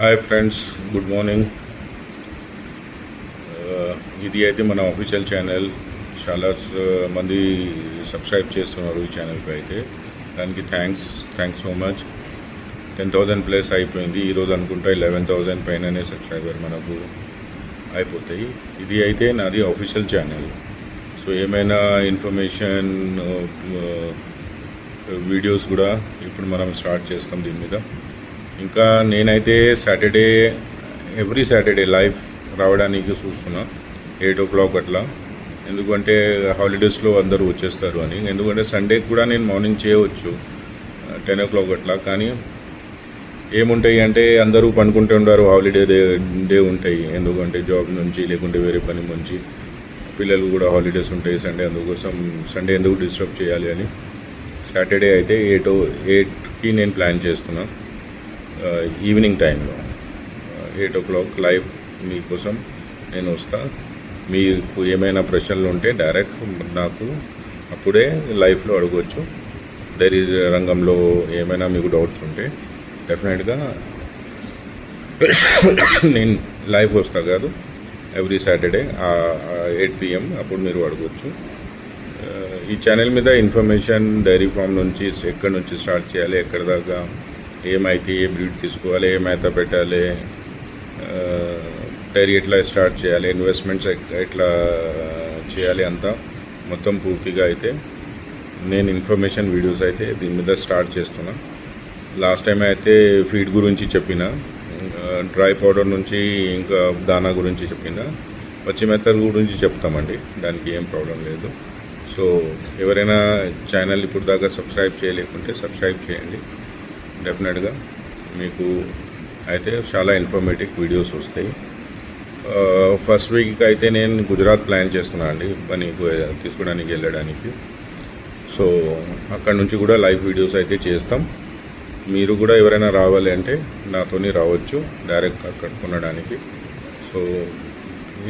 Hi friends, good morning. ఇది అయితే మన ఆఫీషియల్ ఛానల్. చాలా మంది సబ్స్క్రైబ్ చేస్తున్నారు ఈ ఛానల్కి. అయితే దానికి థ్యాంక్స్ సో మచ్. 10,000+ అయిపోయింది. ఈరోజు అనుకుంటా 11,000 పైననే సబ్స్క్రైబర్ మనకు అయిపోతాయి. ఇది అయితే నాది ఆఫీషియల్ ఛానల్. సో ఏమైనా ఇన్ఫర్మేషన్ వీడియోస్ కూడా ఇప్పుడు మనం స్టార్ట్ చేస్తాం దీని మీద. ఇంకా నేనైతే ఎవ్రీ సాటర్డే లైవ్ రావడానికి చూస్తున్నా 8 o'clock అట్లా. ఎందుకంటే హాలిడేస్లో అందరూ వచ్చేస్తారు అని. ఎందుకంటే సండే కూడా నేను మార్నింగ్ చేయవచ్చు 10 o'clock అట్లా. కానీ ఏముంటాయి అంటే అందరూ పనుకుంటూ ఉంటారు, హాలిడే డే ఉంటాయి. ఎందుకంటే జాబ్ నుంచి లేకుంటే వేరే పని నుంచి పిల్లలు కూడా హాలిడేస్ ఉంటాయి సండే. అందుకోసం సండే ఎందుకు డిస్టర్బ్ చేయాలి అని సాటర్డే అయితే 8కి నేను ప్లాన్ చేస్తున్నా. ఈవినింగ్ టైంలో 8 o'clock లైవ్ మీకోసం నేను వస్తా. మీకు ఏమైనా ప్రశ్నలు ఉంటే డైరెక్ట్ నాకు అప్పుడే లైవ్లో అడగవచ్చు. డైరీ రంగంలో ఏమైనా మీకు డౌట్స్ ఉంటే డెఫినెట్గా నేను లైవ్ వస్తా కాదు, ఎవ్రీ సాటర్డే 8 PM అప్పుడు మీరు అడగవచ్చు. ఈ ఛానల్ మీద ఇన్ఫర్మేషన్ డైరీ ఫామ్ నుంచి ఎక్కడి నుంచి స్టార్ట్ చేయాలి, ఎక్కడి దాకా ఏమైతే ఏ బ్రీడ్ తీసుకోవాలి, ఏ మేత పెట్టాలి, డైరీ ఎట్లా స్టార్ట్ చేయాలి, ఇన్వెస్ట్మెంట్స్ ఎట్లా చేయాలి, అంతా మొత్తం పూర్తిగా అయితే నేను ఇన్ఫర్మేషన్ వీడియోస్ అయితే దీని మీద స్టార్ట్ చేస్తున్నా. లాస్ట్ టైం అయితే ఫీడ్ గురించి చెప్పిన, డ్రై పౌడర్ నుంచి ఇంకా దానా గురించి చెప్పిన, పచ్చి మెత్తల గురించి చెప్తామండి. దానికి ఏం ప్రాబ్లం లేదు. సో ఎవరైనా ఛానల్ ఇప్పుడు దాకా సబ్స్క్రైబ్ చేయలేకుంటే సబ్స్క్రైబ్ చేయండి. డెఫినెట్గా మీకు అయితే చాలా ఇన్ఫర్మేటివ్ వీడియోస్ వస్తాయి. ఫస్ట్ వీక్ అయితే నేను గుజరాత్ ప్లాన్ చేస్తున్నా అండి, పని తీసుకోవడానికి వెళ్ళడానికి. సో అక్కడ నుంచి కూడా లైవ్ వీడియోస్ అయితే చేస్తాం. మీరు కూడా ఎవరైనా రావాలి అంటే నాతోని రావచ్చు డైరెక్ట్ అక్కడ కొనడానికి. సో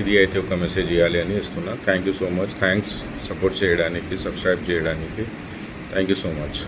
ఇది అయితే ఒక మెసేజ్ ఇవ్వాలి అని ఇస్తున్నా. Thank you so much. Thanks support చేయడానికి, సబ్స్క్రైబ్ చేయడానికి. Thank you so much.